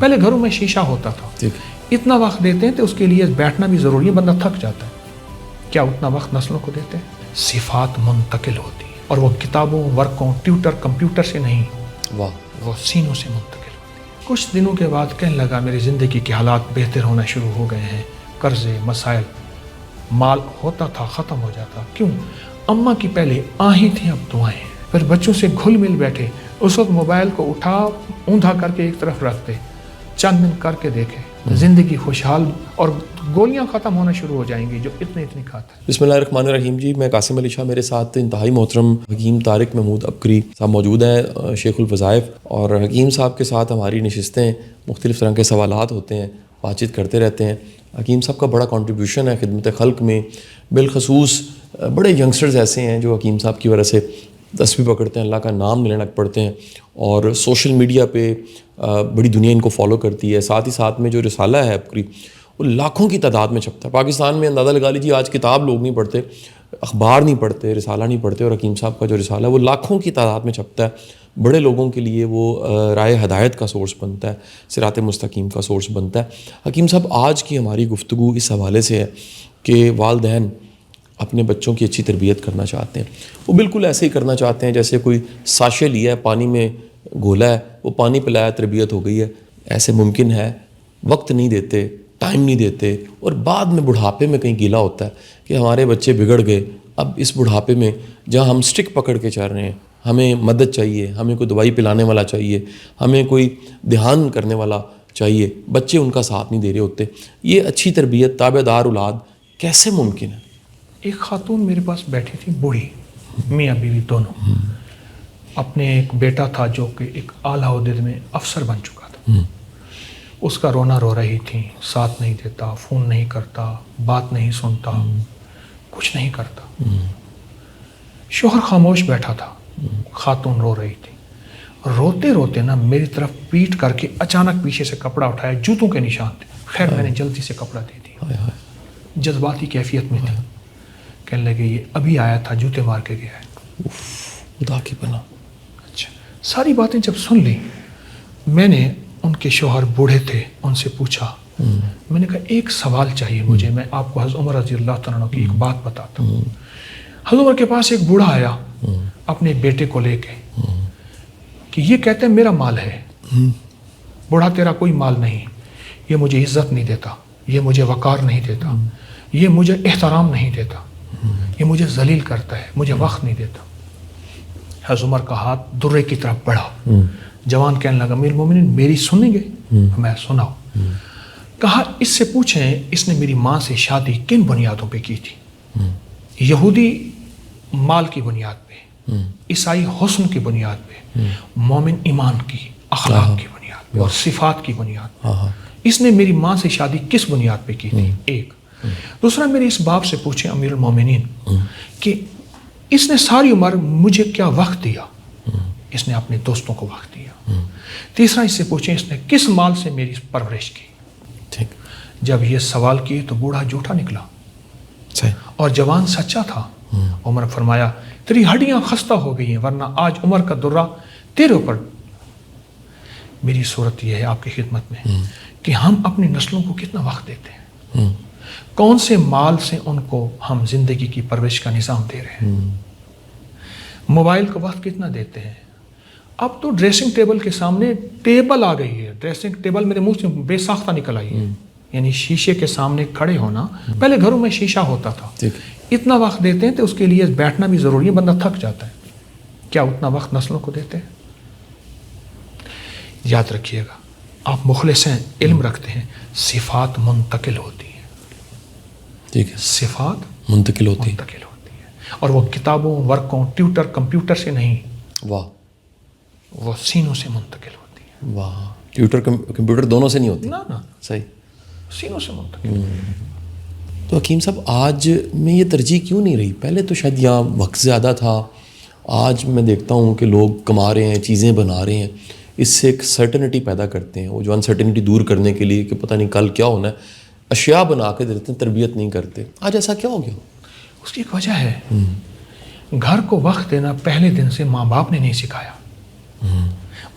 پہلے گھروں میں شیشہ ہوتا تھا. اتنا وقت دیتے ہیں تو اس کے لیے بیٹھنا بھی ضروری ہے, بندہ تھک جاتا ہے. کیا اتنا وقت نسلوں کو دیتے ہیں؟ صفات منتقل ہوتی ہیں, اور وہ کتابوں, ورکوں, ٹیوٹر, کمپیوٹر سے نہیں, وہ سینوں سے منتقل ہوتی ہیں. کچھ دنوں کے بعد کہنے لگا میری زندگی کے حالات بہتر ہونا شروع ہو گئے ہیں. قرضے, مسائل, مال ہوتا تھا ختم ہو جاتا. کیوں؟ اماں کی پہلے آہیں تھیں, اب دعائیں. پھر بچوں سے گھل مل بیٹھے. اس وقت موبائل کو اٹھا اوندھا کر کے ایک طرف رکھ دے, چند دن کر کے دیکھیں, زندگی خوشحال, اور گولیاں ختم ہونا شروع ہو جائیں گی جو اتنی کھاتا ہے. بسم اللہ الرحمن الرحیم. جی میں قاسم علی شاہ, میرے ساتھ انتہائی محترم حکیم طارق محمود عبقری صاحب موجود ہیں, شیخ الوظائف. اور حکیم صاحب کے ساتھ ہماری نشستیں, مختلف طرح کے سوالات ہوتے ہیں, بات چیت کرتے رہتے ہیں. حکیم صاحب کا بڑا کنٹریبیوشن ہے خدمت خلق میں, بالخصوص بڑے ینگسٹرز ایسے ہیں جو حکیم صاحب کی وجہ سے تسبیح پکڑتے ہیں, اللہ کا نام لینے لگ پڑتے ہیں, اور سوشل میڈیا پہ بڑی دنیا ان کو فالو کرتی ہے. ساتھ ہی ساتھ میں جو رسالہ ہے عبقری, وہ لاکھوں کی تعداد میں چھپتا ہے. پاکستان میں اندازہ لگا لیجیے آج کتاب لوگ نہیں پڑھتے, اخبار نہیں پڑھتے, رسالہ نہیں پڑھتے, اور حکیم صاحب کا جو رسالہ ہے وہ لاکھوں کی تعداد میں چھپتا ہے. بڑے لوگوں کے لیے وہ رائے ہدایت کا سورس بنتا ہے, صراط مستقیم کا سورس بنتا ہے. حکیم صاحب آج کی ہماری گفتگو اس حوالے سے ہے کہ والدین اپنے بچوں کی اچھی تربیت کرنا چاہتے ہیں. وہ بالکل ایسے ہی کرنا چاہتے ہیں جیسے کوئی ساشے لیا ہے, پانی میں گھولا ہے, وہ پانی پلایا, تربیت ہو گئی ہے. ایسے ممکن ہے؟ وقت نہیں دیتے, ٹائم نہیں دیتے, اور بعد میں بڑھاپے میں کہیں گیلا ہوتا ہے کہ ہمارے بچے بگڑ گئے. اب اس بڑھاپے میں جہاں ہم سٹک پکڑ کے چل رہے ہیں, ہمیں مدد چاہیے, ہمیں کوئی دوائی پلانے والا چاہیے, ہمیں کوئی دھیان کرنے والا چاہیے, بچے ان کا ساتھ نہیں دے رہے ہوتے. یہ اچھی تربیت, تابع دار اولاد کیسے ممکن ہے؟ ایک خاتون میرے پاس بیٹھی تھی, بوڑھی, میاں بیوی دونوں. اپنے ایک بیٹا تھا جو کہ ایک اعلیٰ عہدے میں افسر بن چکا تھا. اس کا رونا رو رہی تھی, ساتھ نہیں دیتا, فون نہیں کرتا, بات نہیں سنتا, کچھ نہیں کرتا. شوہر خاموش بیٹھا تھا, خاتون رو رہی تھی. روتے روتے نا میری طرف پیٹ کر کے اچانک پیچھے سے کپڑا اٹھایا, جوتوں کے نشان تھے. خیر میں نے جلدی سے کپڑا دے دیا, جذباتی کیفیت میں تھی. کہنے لگے یہ ابھی آیا تھا, جوتے مار کے گیا ہے. خدا کی پناہ. اچھا, ساری باتیں جب سن لی, میں نے, ان کے شوہر بوڑھے تھے, ان سے پوچھا. میں نے کہا ایک سوال چاہیے مجھے, میں آپ کو حضرت عمر رضی اللہ تعالیٰ عنہ کی ایک بات بتاتا ہوں. حضرت عمر کے پاس ایک بوڑھا آیا اپنے بیٹے کو لے کے کہ یہ کہتے ہیں میرا مال ہے. بوڑھا تیرا کوئی مال نہیں, یہ مجھے عزت نہیں دیتا, یہ مجھے وقار نہیں دیتا, یہ مجھے احترام نہیں دیتا, یہ مجھے ذلیل کرتا ہے, مجھے وقت نہیں دیتا. حضرت عمر کا ہاتھ درے کی طرف بڑھا. جوان کہنے لگا امیر المومنین میری سنیں گے؟ میں سناؤ. کہا اس سے پوچھیں اس نے میری ماں سے شادی کن بنیادوں پہ کی تھی؟ یہودی مال کی بنیاد پہ, عیسائی حسن کی بنیاد پہ, مومن ایمان کی, اخلاق کی بنیاد پہ اور صفات کی بنیاد پہ. اس نے میری ماں سے شادی کس بنیاد پہ کی تھی؟ ایک. دوسرا میرے اس باپ سے پوچھیں امیر المومنین کہ اس نے ساری عمر مجھے کیا وقت دیا؟ اس نے اپنے دوستوں کو وقت دیا. تیسرا اس سے پوچھیں اس نے کس مال سے میری پرورش کی؟ جب یہ سوال کیے تو بوڑھا جھوٹا نکلا اور جوان سچا تھا. عمر فرمایا تیری ہڈیاں خستہ ہو گئی ہیں, ورنہ آج عمر کا درہ تیرے اوپر. میری صورت یہ ہے آپ کی خدمت میں کہ ہم اپنی نسلوں کو کتنا وقت دیتے ہیں, کون سے مال سے ان کو ہم زندگی کی پرورش کا نظام دے رہے ہیں, موبائل کو وقت کتنا دیتے ہیں. اب تو ڈریسنگ ٹیبل کے سامنے ٹیبل آ گئی ہے, ڈریسنگ ٹیبل میرے منہ سے بے ساختہ نکل آئی ہے. یعنی شیشے کے سامنے کھڑے ہونا, پہلے گھروں میں شیشہ ہوتا تھا. اتنا وقت دیتے ہیں تو اس کے لیے بیٹھنا بھی ضروری ہے, بندہ تھک جاتا ہے. کیا اتنا وقت نسلوں کو دیتے ہیں؟ یاد رکھیے گا, آپ مخلص ہیں, علم رکھتے ہیں, صفات منتقل ہوتی ہیں. ٹھیک ہے, صفات منتقل ہوتی ہے, اور وہ کتابوں, ورکوں, ٹیوٹر, کمپیوٹر سے نہیں, واہ, وہ سینوں سے منتقل ہوتی ہے. واہ, ٹیوٹر کمپیوٹر دونوں سے نہیں ہوتی؟ نا, صحیح, سینوں سے منتقل. تو حکیم صاحب آج میں یہ ترجیح کیوں نہیں رہی؟ پہلے تو شاید یہاں وقت زیادہ تھا, آج میں دیکھتا ہوں کہ لوگ کما رہے ہیں, چیزیں بنا رہے ہیں, اس سے ایک سرٹنٹی پیدا کرتے ہیں. وہ جو انسرٹنٹی دور کرنے کے لیے کہ پتہ نہیں کل کیا ہونا ہے, اشیاء بنا کے دیتے ہیں, تربیت نہیں کرتے. آج ایسا کیا ہو گیا؟ اس کی ایک وجہ ہے, گھر کو وقت دینا پہلے دن سے ماں باپ نے نہیں سکھایا.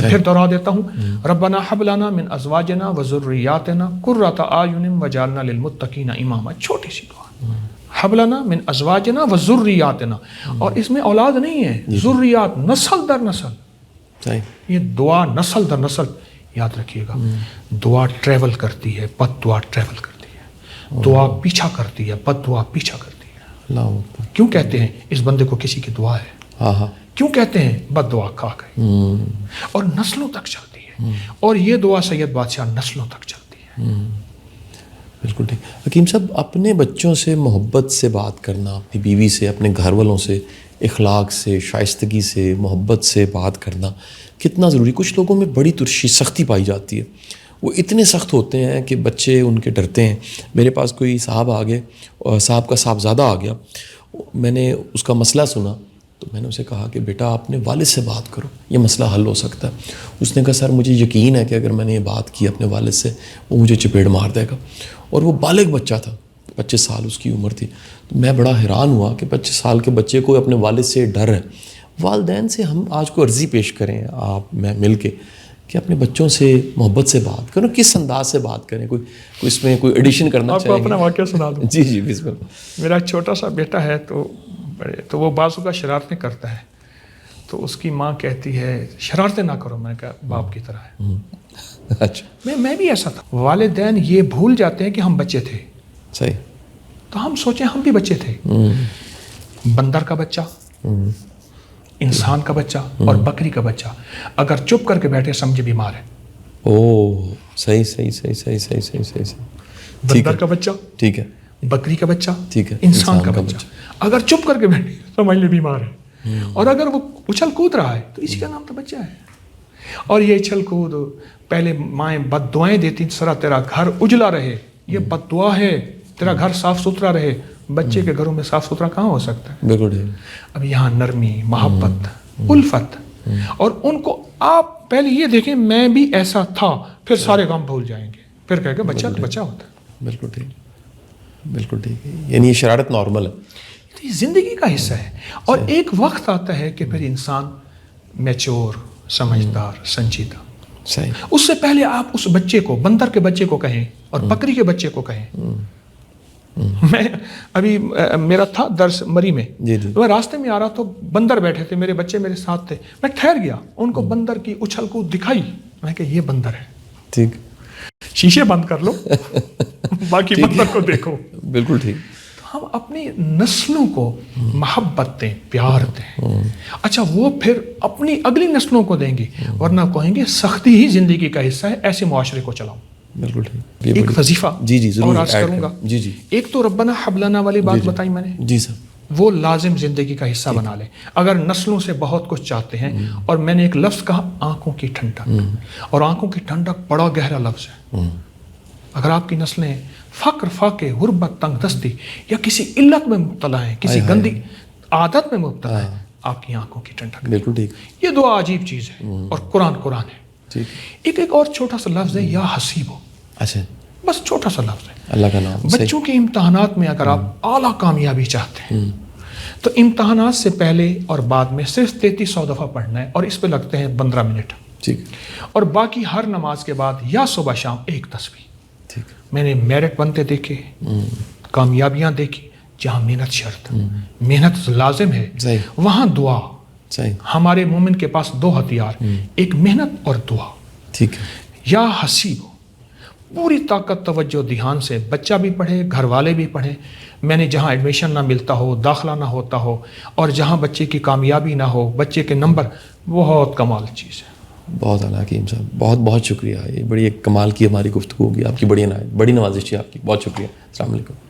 میں پھر دوہرا دیتا ہوں، ربنا ہب لنا من ازواجنا وذریاتنا قرۃ اعین وجعلنا للمتقین اماما. چھوٹی سی دعا، ہب لنا من ازواجنا وذریاتنا، اور اس میں اولاد نہیں ہے، ذریات، نسل در نسل. صحیح. یہ دعا نسل در نسل. یاد رکھیے گا، دعا ٹریول کرتی ہے، بد دعا ٹریول کرتی ہے. دعا پیچھا کرتی ہے، بد دعا پیچھا کرتی ہے. اللہ اکبر. کیوں کہتے ہیں اس بندے کو کسی کی دعا ہے؟ ہاں ہاں. کیوں کہتے ہیں بد دعا کھا گئے؟ اور نسلوں تک چلتی ہے. اور یہ دعا سید بادشاہ نسلوں تک چلتی ہے. بالکل ٹھیک. حکیم صاحب، اپنے بچوں سے محبت سے بات کرنا، اپنی بیوی سے، اپنے گھر والوں سے اخلاق سے، شائستگی سے، محبت سے بات کرنا کتنا ضروری. کچھ لوگوں میں بڑی ترشی، سختی پائی جاتی ہے. وہ اتنے سخت ہوتے ہیں کہ بچے ان کے ڈرتے ہیں. میرے پاس کوئی صاحب آ گئے، صاحب کا صاحبزادہ آ گیا. میں نے اس کا مسئلہ سنا تو میں نے اسے کہا کہ بیٹا اپنے والد سے بات کرو، یہ مسئلہ حل ہو سکتا ہے. اس نے کہا سر مجھے یقین ہے کہ اگر میں نے یہ بات کی اپنے والد سے وہ مجھے چپیڑ مار دے گا. اور وہ بالغ بچہ تھا، 25 سال اس کی عمر تھی. تو میں بڑا حیران ہوا کہ 25 سال کے بچے کو اپنے والد سے ڈر ہے. والدین سے ہم آج کو عرضی پیش کریں آپ میں مل کے کہ اپنے بچوں سے محبت سے بات کرو. کس انداز سے بات کریں؟ کوئی اس میں کوئی ایڈیشن کرنا چاہیں گے؟ آپ کو اپنا واقعہ سنا دوں. جی جی بسم اللہ. میرا چھوٹا سا بیٹا ہے تو وہ بعض اوقات شرارتیں کرتا ہے. تو اس کی ماں کہتی ہے شرارتیں نہ کرو. میں نے کہا باپ کی طرح ہے. اچھا. میں بھی ایسا تھا. والدین یہ بھول جاتے ہیں کہ ہم بچے تھے. صحیح. تو ہم سوچیں ہم بھی بچے تھے. بندر کا بچہ، انسان کا بچہ اور بکری کا بچہ اگر چپ کر کے بیٹھے سمجھے بیمار ہے. اوہ صحیح صحیح صحیح صحیح صحیح صحیح صحیح صحیح. بندر کا بچہ، ٹھیک ہے، بکری کا بچہ، ٹھیک ہے، انسان کا بچہ اگر چپ کر کے بیٹھے سمجھ لے بیمار ہے. اور اگر وہ اچھل کود رہا ہے تو اسی کا نام تو بچہ ہے. اور یہ اچھل کود پہلے مائیں بد دعائیں دیتی سرا تیرا گھر اجلا رہے، یہ بد دعا ہے، تیرا گھر صاف ستھرا رہے. بچے کے گھروں میں صاف ستھرا کہاں ہو سکتا ہے؟ بالکل. اب یہاں نرمی، محبت، الفت. اور ان کو آپ پہلے یہ دیکھیں میں بھی ایسا تھا، پھر سارے غم بھول جائیں گے. پھر کہے گا بچہ تو بچہ ہوتا ہے. بالکل ٹھیک، بالکل ٹھیک ہے. یعنی یہ شرارت نارمل ہے، یہ زندگی کا حصہ ہے. اور ایک وقت آتا ہے کہ پھر انسان میچور، سمجھدار، سنجیدہ. صحیح. اس سے پہلے آپ اس بچے کو، بندر کے بچے کو کہیں اور بکری کے بچے کو کہیں. میں ابھی میرا تھا درس مری میں، میں راستے میں آ رہا تو بندر بیٹھے تھے، میرے بچے میرے ساتھ تھے. میں ٹھہر گیا، ان کو بندر کی اچھل کو دکھائی. میں کہ یہ بندر ہے. ٹھیک. شیشے بند کر لو، باقی بندر کو دیکھو. بالکل ٹھیک. ہم اپنی نسلوں کو محبت دیں، پیار دیں. اچھا وہ پھر اپنی اگلی نسلوں کو دیں گے، ورنہ کہیں گے سختی ہی زندگی کا حصہ ہے، ایسے معاشرے کو چلاؤ. بالکل ٹھیک. ایک وظیفہ جی جی ضرور اور عرض کروں گا. جی جی. ایک تو ربنا حب لنا والی بات بتائی میں نے، جی سر، وہ لازم زندگی کا حصہ بنا لیں. اگر نسلوں سے بہت کچھ چاہتے ہیں، اور میں نے ایک لفظ کہا آنکھوں کی ٹھنڈک، اور آنکھوں کی ٹھنڈک بڑا گہرا لفظ ہے. اگر آپ کی نسلیں فقر، فاقے، غربت، تنگ دستی یا کسی علت میں مبتلا ہیں، کسی گندی عادت میں مبتلا ہیں، آپ کی آنکھوں کی ٹھنڈک. بالکل ٹھیک. یہ دعا عجیب چیز ہے، اور قرآن ہے. ایک اور چھوٹا سا لفظ ہے یا حسیب. اچھا، بس چھوٹا سا لفظ ہے، اللہ کا نام. بچوں کے امتحانات میں اگر آپ اعلیٰ کامیابی چاہتے ہیں تو امتحانات سے پہلے اور بعد میں صرف 3300 دفعہ پڑھنا ہے، اور اس پہ لگتے ہیں 15 منٹ. ٹھیک. اور باقی ہر نماز کے بعد یا صبح شام ایک تسبیح. ٹھیک. میں نے میرٹ بنتے دیکھے، کامیابیاں دیکھی. جہاں محنت شرط، محنت لازم ہے، وہاں دعا. ہمارے مومن کے پاس 2 ہتھیار، ایک محنت اور دعا. ٹھیک ہے. یا حسیب، پوری طاقت، توجہ، دھیان سے بچہ بھی پڑھے، گھر والے بھی پڑھیں. میں نے جہاں ایڈمیشن نہ ملتا ہو، داخلہ نہ ہوتا ہو، اور جہاں بچے کی کامیابی نہ ہو، بچے کے نمبر، بہت کمال چیز ہے. بہت اعلیٰ حکیم صاحب، بہت بہت شکریہ. یہ بڑی ایک کمال کی ہماری گفتگو ہوگی. آپ کی بڑی نوازش ہے آپ کی. بہت شکریہ. السلام علیکم.